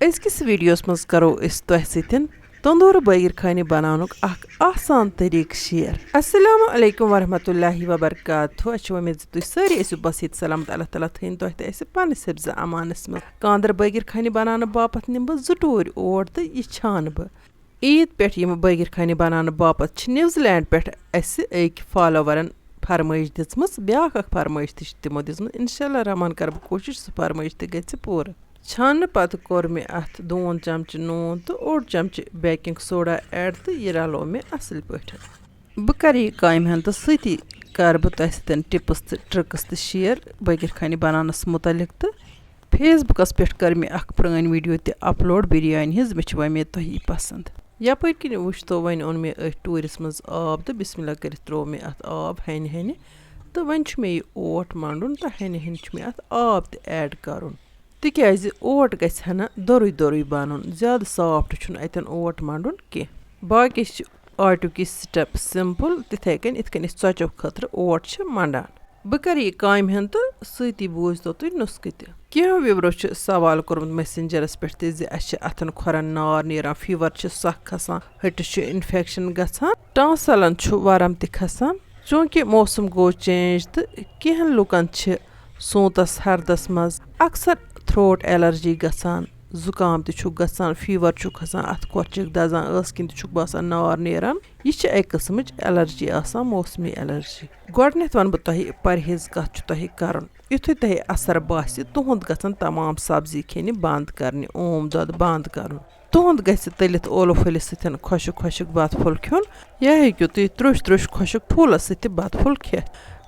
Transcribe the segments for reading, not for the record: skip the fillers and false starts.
Azkis videos maz karo is toh sitin Tandoor Baegirkhaen Banavnuk Asan Tareeqe share. Assalamu alaikum warahmatullahi wabarakatuh. Ashwamid tu sari isu basit salamat Allah Taala thain toh te is panis sebza amanas maz Tandoor Baegirkhaen banana bapat nimba zutur or te ichan ba. Eid pet yim Baegirkhaen banana bapat ch New Zealand pet es ek followeran farmayış dizmas biak ak farmayış timo dizmas inshallah rahman karb koşiş su farmayış te getse pura. Çanı patı kormi at don çamçı noon to or çamçı baking soda add to yiralo me asıl pötü. Bu kari kaim hanta siti karbut asiten tips tricks to share Baegirkhaen bananas mutalik to Facebook as pet karmi ak pran video te upload biryani hiz mech vame to hi pasand. Yapar ki wushto vain on me tourism's ab to bismillah karit tro me at ab hen to vanch me ot mandun to hen me at ab te add karun. Tikayz oat gets hana doru banun zyada soft chun aten oat mandun ki baki artu ki step simple titheken itken istach of khatra oat ch mandan bakari kaim henta siti boz to tu nuskiti kya vibroch sawal kurmut messenger aspect ze ash atan khoran nar nera fever ch sak khasan hit ch infection gatsan tansalan chu varam tikhasan chunki mosum go changed kehen lukan ch sontas hardas maz aksar throat allergy gasan zukam te chuk gasan fever chuk hasan at korchik dazan askin te chuk basan nar neran yich ek qismich allergy asan mosmi allergy godnet van butahi parhez gat tahi karan yuthu tahi asar basi tuhund gasan tamam sabzi kheni band karni dad band karun tuhund gasi telit olofelisiten khoshuk bat fol khon ya hekyu trush khoshuk thola siti bat fol khe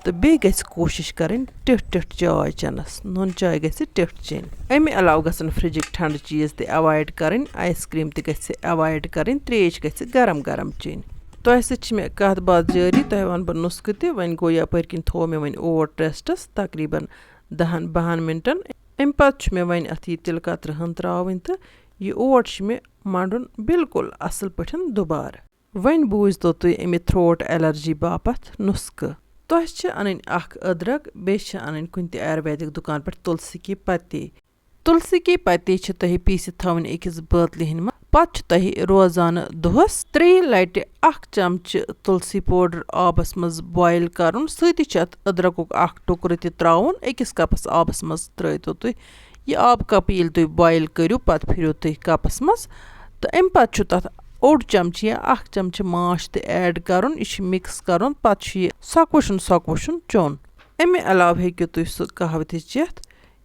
तो बे गस कोशिश करें tit चाय chance नून चाय गस tit chain अमे अलाव गसन fridge ठंड चीज ते अवॉइड करें आइसक्रीम ते गस अवॉइड करें त्रेश गस गरम चेन तो ऐसे मे कत बात जारी तो वन ब नुस्ख ते वन गो यपर किन थो मे वन ओवर टेस्टस तकरीबन 10-12 मिनटन अम पत मे वन अथी तिल कतर हन त्रावन तो ये ओट मे मांडुन बिल्कुल असल पठन दोबार वन बूझ तो तुय अमे थ्रोट एलर्जी बापत नुस्ख तोह छ अनन अख अदरक बे छ अनन कुंति आयुर्वेदिक दुकान पर तुलसी की पत्ती छ तहि पीस थवन एकिस बोतल हिन म पत छ तहि रोजाना दोहस 3 लट अख चमच तुलसी पाउडर आबस मज बॉयल करन सति छ अदरकुक अख टुकर ते त्राउन एकिस कपस आबस मज त्रैतो तुय ये आब कप येल तुय बॉयल करू पत फिरो तुय कपस मज तो एम पत छ तत ओड चमच या अख चमच माश ते ऐड करन इश मिक्स करन पत छ सकवशन चोन एमे अलाव हेक्यो तुय सु कहवत चेत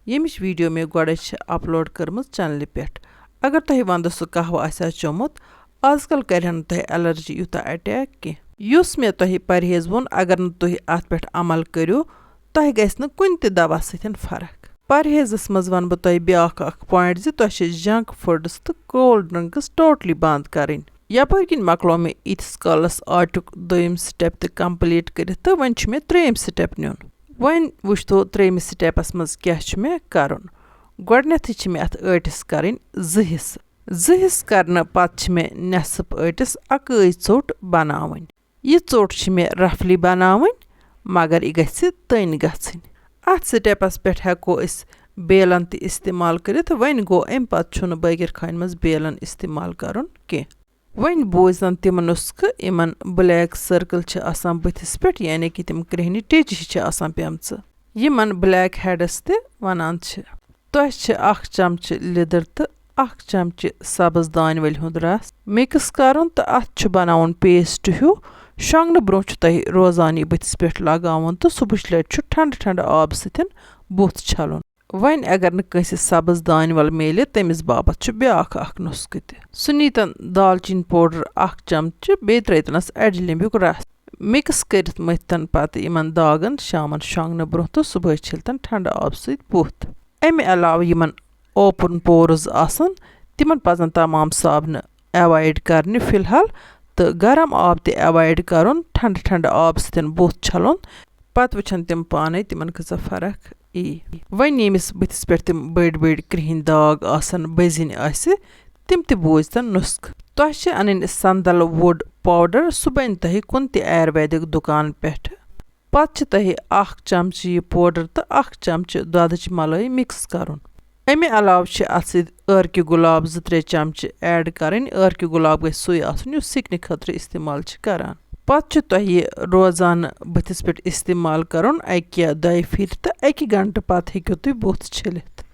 यमिश वीडियो में गोडे छ अपलोड करमस चैनल पेट अगर तहि वंद सु कहव आसा चोमत आजकल करहन तहि एलर्जी युता अटैक के युस में तहि परहेज वोन अगर न तुय आत पेट अमल करियो तहि गस न कुन ते दवा सतन फरक परहेजस मज वन ब तहि ब्याख अख पॉइंट जे तहि छ जंक फूड्स तो कोल्ड ड्रिंक्स टोटली बंद करें यपर किन मकलो में इथस कालस आटुक दोयम स्टेप ते कंप्लीट करित तो वन छ में त्रेम स्टेप न्युन वन वुश्तो त्रेम स्टेपस मज क्या छ में करन गोडनेथ छ में अथ अटिस करें जहिस करना पत छ में नसप अटिस अकई चोट बनावन ये चोट छ में रफली बनावन मगर इ गछ तन गछन अथ स्टेपस पेट हको इस बेलन ते इस्तेमाल करित वन गो एम पत छुन Baegirkhaen मज बेलन इस्तेमाल करन के वन बोजन तिम नुस्ख इमन ब्लैक सर्कल छ आसान बथिस पेट यानी कि तिम क्रेहनी टेच छ आसान पेमच यमन ब्लैक हेडस ते वनान छ तो छ अख चमच लिदर त अख चमच सब्ज दान वल हुंद रस मिक्स करन त अथ छ बनावन पेस्ट हु शंगन ब्रो छ तहि रोजानी बथिस पेट लगावन त सुबह लट छ ठंड आब सतन बुथ छलन वन अगर न कंसे सब्ज दान वल मेले तमिस बाबत छ ब्याख अख नुस्ख ते सुनीतन दालचीन पाउडर अख चमच बे त्रैतनस अड लिंबुक रस मिक्स करित मथन पत इमन दागन शामन शंगन ब्रो तो सुबह छिलतन ठंड आब सत बुथ अमे अलाव यमन ओपन पोर्स आसन तिमन पजन तमाम साबन अवॉइड करने फिलहाल तो गरम आब ते अवॉइड करन ठंड आब सतन बुथ छलन पत वचन तिम पाने तिमन कसा फरक वन यमिस बथिस पे तिम बड़ क्रिहन दाग आसन बजिन आसे तिम ते बोजतन नुस्ख तोह छ अनन संदल वुड पाउडर सुबह तहि कुन ते आयुर्वेदिक दुकान पेट पत छ तहि अख चमच ये पाउडर तो अख चमच दादच मलाई मिक्स करन अमे अलाव छ अत सत ٲرکہِ गुलाब 2-3 चमचे ऐड करन ٲرکہِ गुलाब गژھِ सुई आसन युस सिकने खतर इस्तेमाल छ करान पत छ तोह ये रोजान बथिस पे इस्तेमाल करन अकि 2 फिर तो 1 घंटे पत हेक्यो तुय बुथ छिलित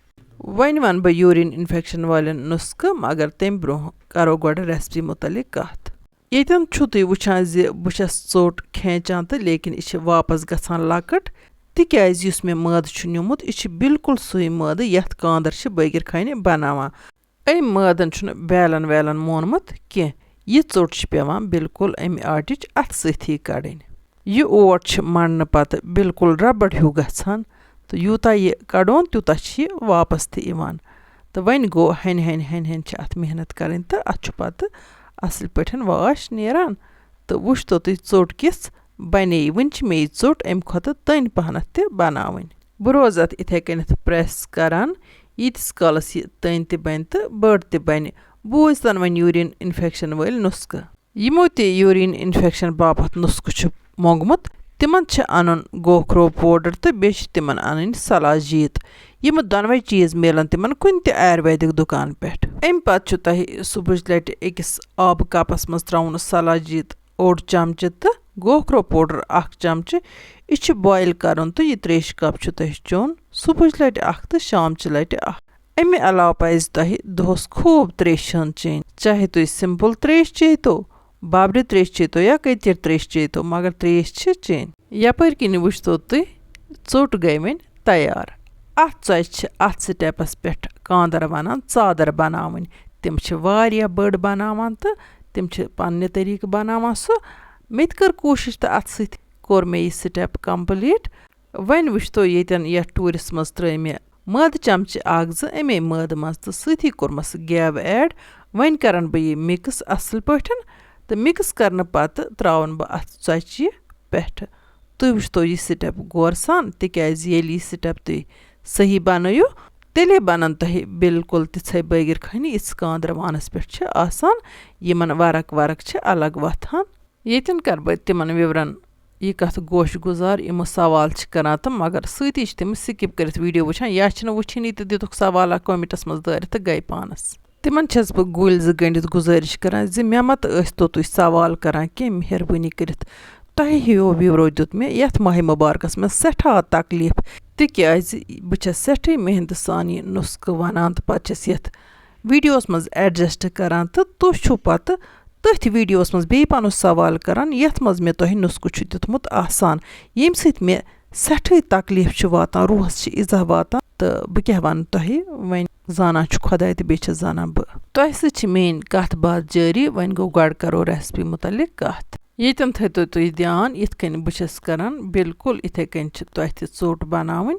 वन वन बह यूरिन इन्फेक्शन वाले नुस्ख मगर तम ब्रो करो गोड रेसिपी मुतलिक कत येतन छु तुय वुछान ज बुछस चोट खेचान तो लेकिन इछ वापस गछान लकट तिक्याज युस मे मद छु न्युमुत इछ बिल्कुल सुई मद यथ कांदर छ बागीरखानी बनावा ए मदन छु बेलन वेलन मोनमुत के ये चोट छ पेवान बिल्कुल अमि आटिच अथ सथी कड़न ये ओट छ मणन पत बिल्कुल रबड़ हु गछान तो यूता ये कड़ोन त्यूता छ वापस थ इवान तो वन गो हन हन हन हन छ अथ मेहनत करन तो अथ छु पत असल पठन वाश नेरान तो वुछ तो तुय चोट किस बने वन छ मे चोट अम खत तन पहनत त बनावन बरोज अथ इथे कनथ प्रेस करान इतस कालस ये तन त बन तो बड़ त बन बोज तन वन यूरिन इन्फेक्शन वाल नुस्ख यमो ते यूरिन इन्फेक्शन बापत नुस्ख छु मोंगमुत तिमन छ अनन गोखरो पाउडर तो बे तिमन अनन सलाजीत यम दोनवे चीज मिलन तिमन कुन त आयुर्वेदिक दुकान पेट अम पत छु तह सुबह लट एकस आब कपस मज त्राउन सलाजीत 8 चमचे तो गोखरो पाउडर 1 चमचे इछ बॉयल करन तो ये 3 कप छु तह चोन सुबह लट 1 तो शाम च लट 1 अमे अलाव पज तह दोस खूब त्रेशन चेन चाहे तुम सिंपल त्रेश चेतो बाबरी त्रेश चेतो या कतिर त्रेश चेतो मगर त्रेश छ चेन यपर किन वुछतो तुय चोट गई वन तैयार अथ चोच अथ स्टेपस पे कांदर वनान चादर बनावन तिम छ वारिया बड़ बनावन तो तिम छ पन्ने तरीक बनावन सो मेत कर कोशिश तो अथ सत कोर मे स्टेप कंप्लीट वन वुछतो येतन या टूरिस मज त्र मे मद चमचे 1-2 अमे मद मज तो सथी कोरमस गेव ऐड वन करन बह ये मिक्स असल पठन तो मिक्स करने पत त्रावन बह अथ चोचि पे तुय वुछतो ये स्टेप गौर सान तिक्याज येली स्टेप तुय सही बनयो तेले बनन तह बिल्कुल तिथे बागीरखानी इस कांदर वानस पे छ आसान यमन वरक वरक छ अलग वथान येतन कर ब तिमन विवरण ये कथ गोश गुजार इमो सवाल छ करान तो मगर सती तिम स्किप कर वीडियो वुछान या छ वुछनी तो दितुक सवाल कमेंटस मज दार तो गई पानस तिमन छस ब गुल ज गंडित गुजारिश करान ज मे मत तो तुय सवाल करान के मेहरबानी करित तह हियो व्यूरो दुत मे यथ माह मुबारकस में सठा तकलीफ तिक्याज बह सठे मेहनत सान यह नुस्ख वनान तो पस यथ वीडियोस मज एडजस्ट करान तो तुह छु पत तथ वीडियोस मज बे पन सवाल करान यथ मज मे तह नुस्ख छु दितमुत आसान यम सत मे सठे तकलीफ छु वातान रूहस छु इजा वातान तो बह क्या वन तह वन जाना छु खुदा तो बे जाना बह तह सत मेन कथ बात जारी वन गो गड करो रेसिपी मुतलिक कथ येतन थो तुय ध्यान इत कन बस करान बिल्कुल इथे कन तह चोट बनावन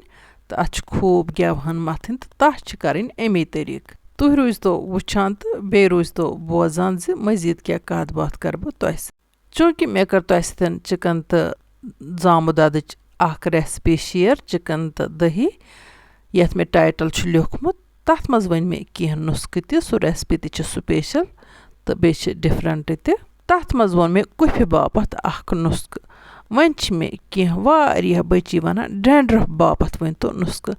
तो अत खूब गेवहन मथन तो तह करन अमे तरीक तुह रूज तो वुछान तो बे रूज तो बोजान ज मजीद क्या कत बात कर बह तह चूँकि मे कर तह सतन चिकन तो जामु ददच अख रेसिपी शेयर चिकन तो दही यथ मे टाइटल छु लिखमुत तथ मज वन मे कह नुस्ख त सो रेसिपी त स्पेशल तो बे डिफरेंट त तथ मज वोन मे कुफि बापत अख नुस्ख वन मे कह वारिया बची वनान डैंड्रफ बापत वन तो नुस्ख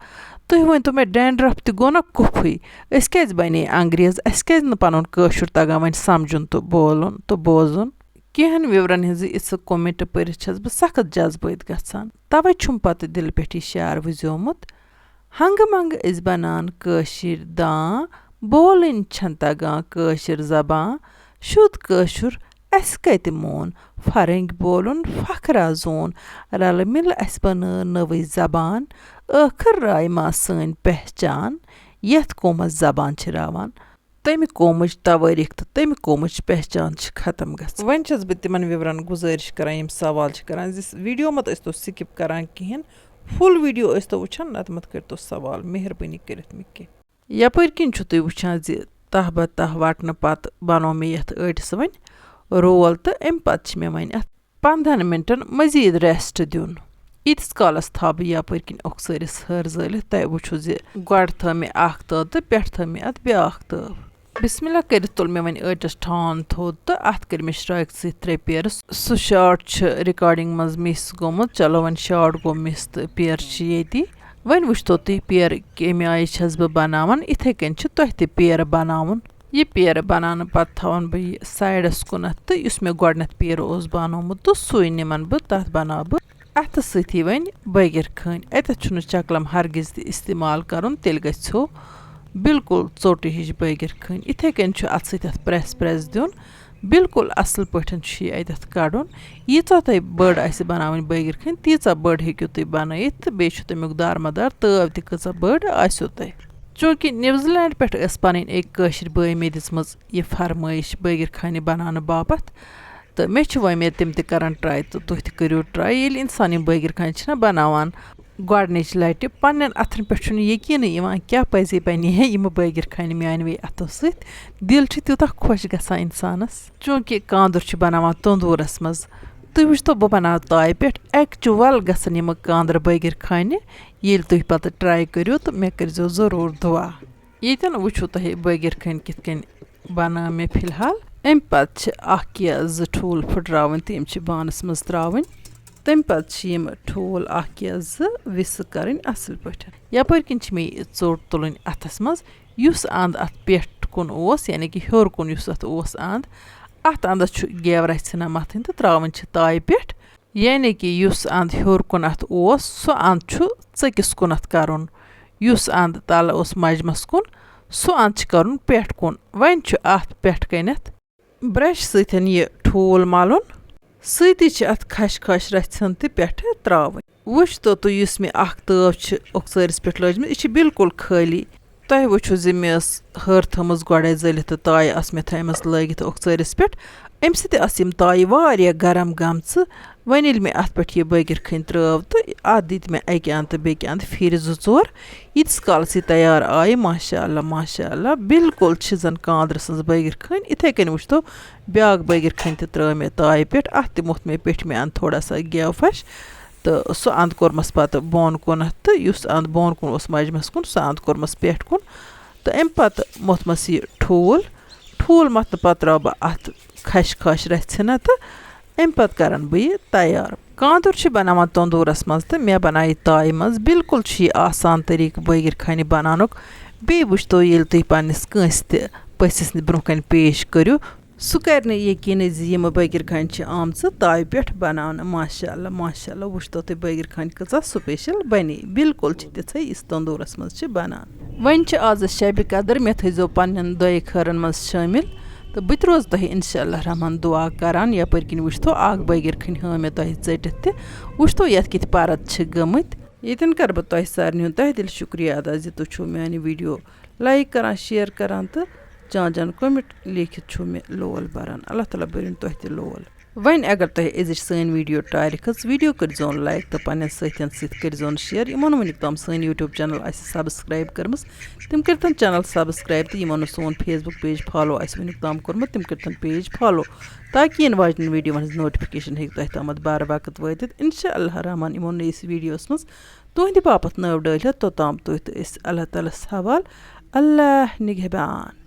तुह वन तो मे डैंड्रफ त गो ना कुफी अस क्या बने अंग्रेज अस क्या पन कशुर तगान वन समझुन तो बोलन तो बोजुन कहन विवरण हज इस कमेंट पर बह सख्त जज्बत गसान तवे छुम पत दिल पे शार वुजोमुत हंग मंग इस बनान कशिर दां बोलन छन तगान कशिर जबान शुद्ध कशुर अस कत मोन फरंग बोलन फखरा जोन रल मिल अस बन नवी जबान आखिर राय मा सन पहचान यथ कोमस जबान रावान तमि कोमच तवारीख तो तमि कोमच पहचान खत्म ग वन बह तिमन विवरण गुजारिश करान यम सवाल करान वीडियो मत तो स्किप करान कहें फुल वीडियो तो वुछान नत मत कर तो सवाल मेहरबानी कर मे यपर किन तुम वुछान तह ब तह वटन पत बनो मे यथ अड़स वन रोल तो अम पत मे वन 15 मिनटन मजीद रेस्ट दिन इतस कालस था बह यपर किन ओक्सरिस हर जलित तह वुछो गड थ मे अख तब तो पे थ मे अत ब्याख तब बिस्मिल्लाह कर तुल मे वन अटस ठान थोद तो अत कर मे श्राइक स 3 पेयर सो शार्ट रिकॉर्डिंग मज मिस गोमुत चलो वन शार्ट गो मिस तो पेयर ये वहीं वुचतो तुह पेर कमे आय छस बह बनावन इथे कन तुह ते पेर बनावन यह पेर बनाने पत थवन बह यह साइडस कुनत तो इस मे गोडनथ पेर ओस बनोमुत तो सुई निमन बह तथ बना बह अथ सती वन बागीरखानी अतथ छुन चकलम हरगिज ति इस्तेमाल करुन तेल गछो बिल्कुल चोट हिश बागीरखानी इथे कन अत सत प्रेस प्रेस दिन बिल्कुल असल पठन अतथ कड़न यीचा तुह बड़ आसि बनावनी बागीरखानी तीचा बड़ हेक्यो तुह बनायित तो बेय छु तमियुक दारमदार तव ति कचा बड़ आस्यो तुह चूंकि न्यूजीलैंड पेठ पन एक कशिर बय मे दिसमज यह फरमाइश बागीरखानी बनाने बापत तो मे वमेद तम त करान ट्राई तो तुह त करियो ट्राई ये इंसान यम बागीरखानी छना बनावान गोडनिच लटि पन्न अथन पे यकीन यवान क्या पजे बने यम बागीरखानी मानवे अथो सत दिल त्यूता खुश गसान इंसानस चूंकि कांदर बनावान तंदूरस मज तुह वुचतो बह बनाव ताय पे एक्चुअल गसन यम कांदर बागीरखानी ये तुह पत ट्राई करियो तो मे करजो जरूर दुआ यन वुचो तुह बागीरखानी कित कन बना मे फिलहाल अम पत या ज ठूल फुटरावन तो यम बानस मज त्रावन तम पत यम ठूल या ज विस कर असल पे यपर कन मे चोट तुलन अथस मज युस अंद अत पेट कुन ओस यानी कि हेर कुन युस अत ओस अंद अत अंदस गेवर तना मथन तो त्रावन ताय पे यानी कि युस अंद हेर कुन अत ओस सो अंद चकिस कुनत करन युस अंद तल ओस मजमस कुन सो अंद करन पेट कुन वन अत पेट कनत ब्रश सतन यह ठूल मलन सती अत खश खश रचन तो पे त्रावन वुच तो तुह युस मे तव ओक्सरिस पे लजम यह बिल्कुल खाली तुह वुचो ज मे हर थमज गोड़े जलित तो ताय मे थमस लगित ओक्सरिस पे अम सम ताय वारिया गरम गमच वन मे अत पे यह बागीरखानी त्रव तो अत दित मे अकि अंद तो बेकि अंद फिर जो चोर यीतिस कालस तैयार आय माशा बिल्कुल जन कांदर सज बागीरखानी इथे कन वुच तो ब्या बागीरखानी तो त्रव मे ताय पे अत मोथ मे पेट मे अंद थोड़ा सा गेव फश तो सो अंद कोरमस पत बोन कुन तो युस अंद बोन कुन ओस मजमस कुन सो अंद कोरमस पेट कुन तो अम पत मोथमस यह ठूल मत पत त्राव बह अत खश खश रचना तो अम पत करन बह यह तैयार कांदर बनावान तंदूरस मज तो मे बनाई ताय मज बिल्कुल यह आसान तरीक बागीरखानी बनानुक बे वुच तो ये तुह पन्निस कंस त पसिस ब्रोह कन पेश करियो सह कर यकीन यम बागीरखानी आमच ताय पे बनाने माशा वुच तो तुह बागीरखानी कचा स्पेशल बने बिल्कुल तिथे इस तंदूरस मज बनान वन आज शब कदर मे थो पन्न दय खरन मज शामिल तो बह रोज तुह इंशाअल्लाह रहमान दुआ करान यपर कन वुच तो बागीरखानी हाँ मे तुह चटित त वुच तो ये कित परत गमत यन कर बह तुह सारे तह दिल शुक्रिया अदा जि तुह मानी वीडियो लाइक करान शेयर करान तो जान कमेंट लिखित मे लोल बरान अल्लाह ताला बरिन तुह त लोल वन अगर तुह अजिच सन वीडियो टार खच वीडियो कर लाइक तो पन्न सतन कर शेयर यमन वनिक तम सन यूट्यूब चैनल सब्सक्राइब करम तम कर चैनल सब्सक्राइब तो यमन सोन फेसबुक पेज फॉलो वनिक तम कोर्मुत तम कर पेज फॉलो ताकि इन वाजन वीडियो हज नोटिफिकेशन हे तुह तम बार वक्त वात इंशाअल्लाह रहमान यमो नईस वीडियोस मज तुहद बापत नव डाल तोताम तुह अल्लाह ताला हवाल अल्लाह निगहबान।